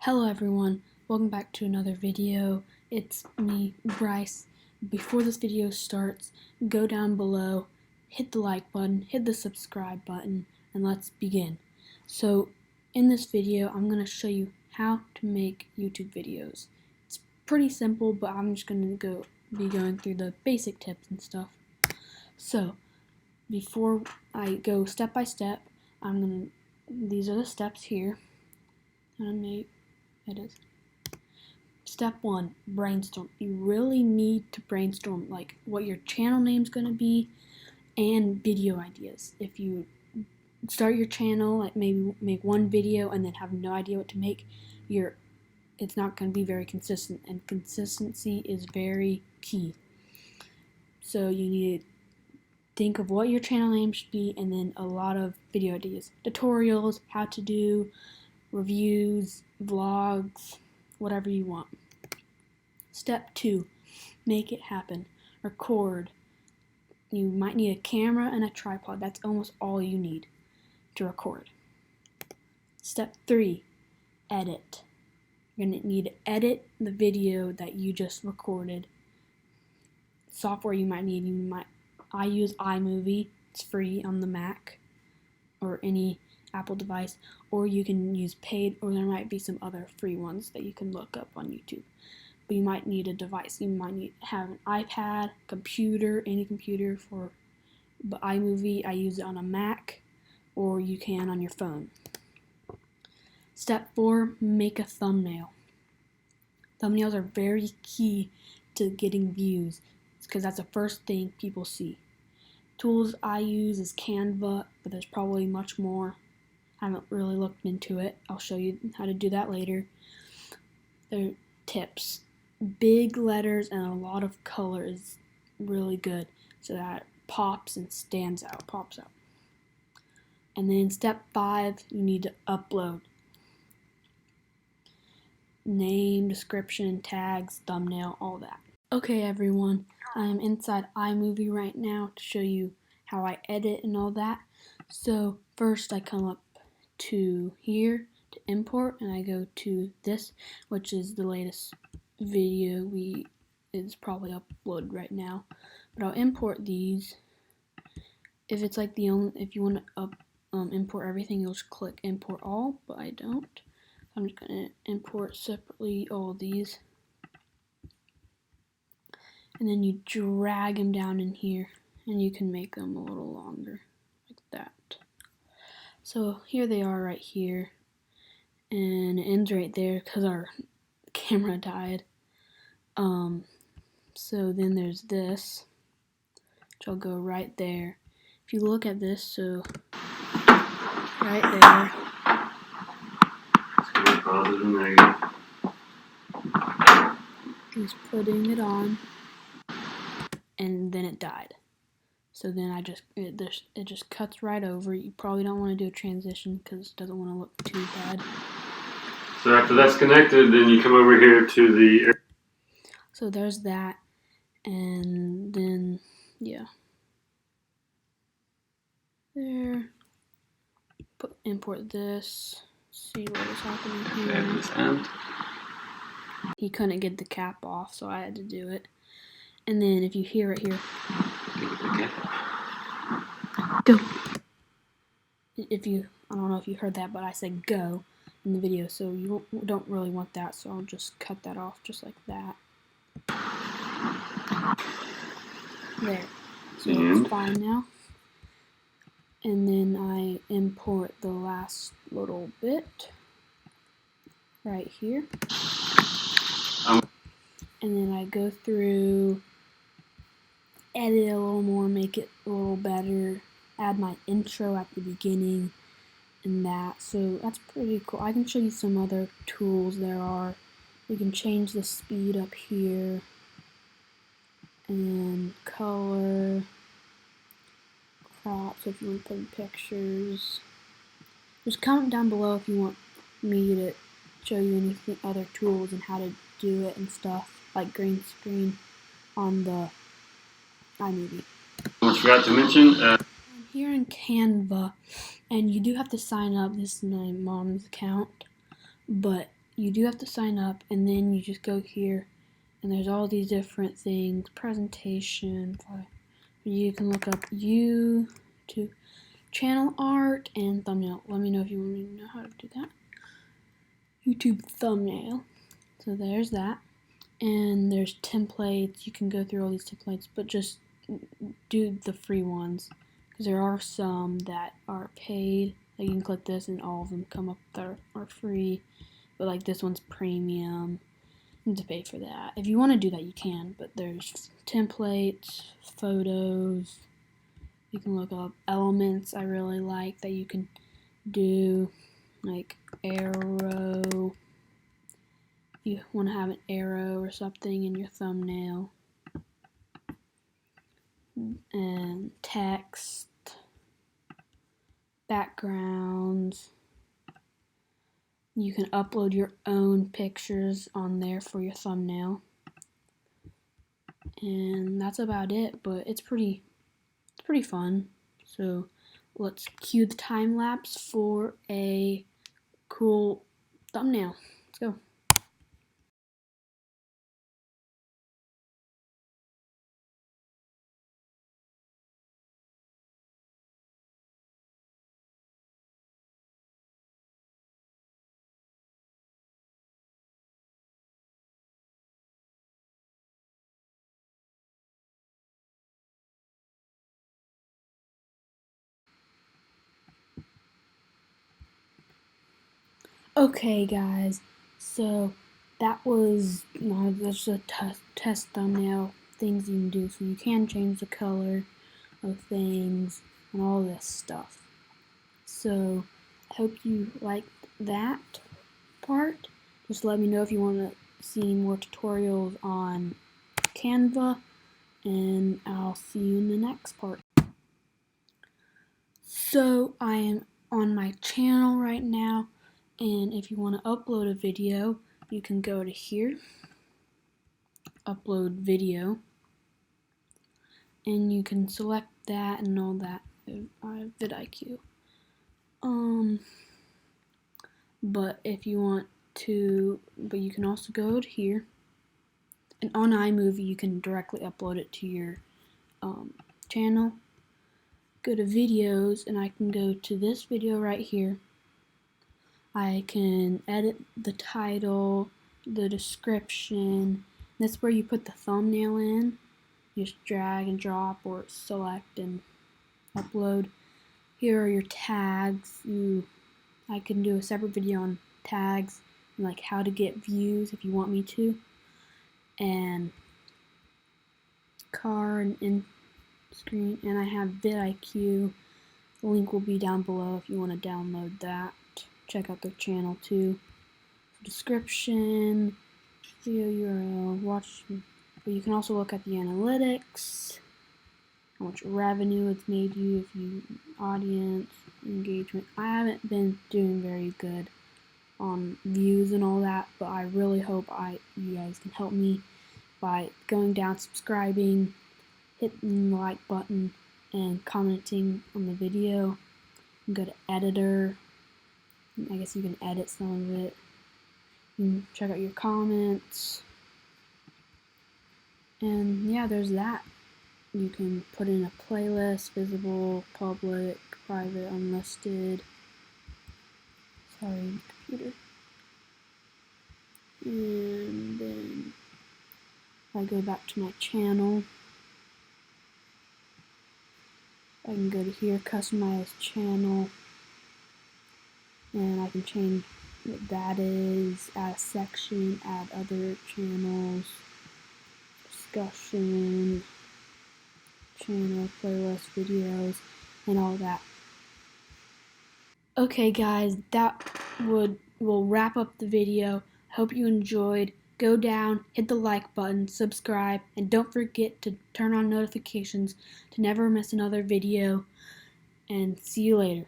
Hello everyone, welcome back to another video. It's me, Bryce. Before this video starts, go down below, hit the like button, hit the subscribe button, and let's begin. So in this video, I'm going to show you how to make YouTube videos. It's pretty simple, but I'm just going to be going through the basic tips and stuff. So before I go step by step, these are the steps here. It is. Step 1, brainstorm. You really need to brainstorm like what your channel name's going to be and video ideas. If you start your channel, like maybe make one video and then have no idea what to make, it's not going to be very consistent, and consistency is very key. So you need to think of what your channel name should be and then a lot of video ideas, tutorials, how to do, reviews, vlogs, whatever you want. Step 2, make it happen. Record. You might need a camera and a tripod. That's almost all you need to record. Step 3, edit. You're going to need to edit the video that you just recorded. Software you might need, I use iMovie. It's free on the Mac or any Apple device, or you can use paid, or there might be some other free ones that you can look up on YouTube. But you might need a device. You might need to have an iPad, computer, any computer but iMovie, I use it on a Mac, or you can on your phone. Step 4, make a thumbnail. Thumbnails are very key to getting views because that's the first thing people see. Tools I use is Canva, but there's probably much more. I haven't really looked into it. I'll show you how to do that later. There are tips. Big letters and a lot of color is really good so that it pops and pops out. And then step 5, you need to upload. Name, description, tags, thumbnail, all that. Okay everyone, I'm inside iMovie right now to show you how I edit and all that. So first I come up to here to import, and I go to this, which is the latest video is probably uploaded right now. But I'll import these. If it's like if you want to import everything, you'll just click import all, but I don't. I'm just gonna import separately all of these, and then you drag them down in here, and you can make them a little longer like that. So here they are right here, and it ends right there because our camera died. So then there's this, which I'll go right there. If you look at this, so right there, he's putting it on, and then it died. So then it just cuts right over. You probably don't want to do a transition because it doesn't want to look too bad. So after that's connected, then you come over here to the... So there's that, and then, yeah. There. Import this. See what is happening here. Okay, this end. He couldn't get the cap off, so I had to do it. And then if you hear it here, go. I don't know if you heard that, but I said go in the video, so you don't really want that, so I'll just cut that off just like that. There. So it's fine now. And then I import the last little bit right here. And then I go through, edit a little more, make it a little better, add my intro at the beginning and that. So that's pretty cool. I can show you some other tools there are. We can change the speed up here, and color, crop, so if you want to put in pictures. Just comment down below if you want me to show you anything, other tools and how to do it and stuff, like green screen on the iMovie. I forgot to mention, I'm here in Canva, and you do have to sign up. This is my mom's account, but you do have to sign up, and then you just go here, and there's all these different things, presentation, you can look up YouTube channel art and thumbnail. Let me know if you want to know how to do that. YouTube thumbnail. So there's that. And there's templates. You can go through all these templates, but just do the free ones, because there are some that are paid. Like you can click this and all of them come up that are free, but like this one's premium. You need to pay for that. If you want to do that, you can, but there's templates, photos. You can look up elements I really like that you can do, like arrow. You want to have an arrow or something in your thumbnail, and text, backgrounds. You can upload your own pictures on there for your thumbnail, and that's about it. But it's pretty fun. So let's cue the time lapse for a cool thumbnail. Let's go. Okay, guys, so that was that's a test thumbnail, things you can do. So you can change the color of things and all this stuff. So I hope you liked that part. Just let me know if you want to see any more tutorials on Canva, and I'll see you in the next part. So I am on my channel right now, and if you want to upload a video, you can go to here, upload video, and you can select that and all that, vidIQ. But if you want to, but you can also go to here, and on iMovie you can directly upload it to your channel. Go to videos, and I can go to this video right here. I can edit the title, the description. That's where you put the thumbnail in. You just drag and drop or select and upload. Here are your tags. I can do a separate video on tags and like how to get views if you want me to. And car and in screen, and I have vidIQ. The link will be down below if you want to download that. Check out their channel too. Description, video URL, watch. But you can also look at the analytics, how much revenue it's made you, if you audience, engagement. I haven't been doing very good on views and all that, but I really hope you guys can help me by going down, subscribing, hitting the like button, and commenting on the video. You can go to editor. I guess you can edit some of it. You can check out your comments. And yeah, there's that. You can put in a playlist, visible, public, private, unlisted. Sorry, computer. And then I go back to my channel. I can go to here, customize channel, and I can change what that is, add a section, add other channels, discussion, channel, playlist, videos, and all that. Okay guys, that will wrap up the video. Hope you enjoyed. Go down, hit the like button, subscribe, and don't forget to turn on notifications to never miss another video. And see you later.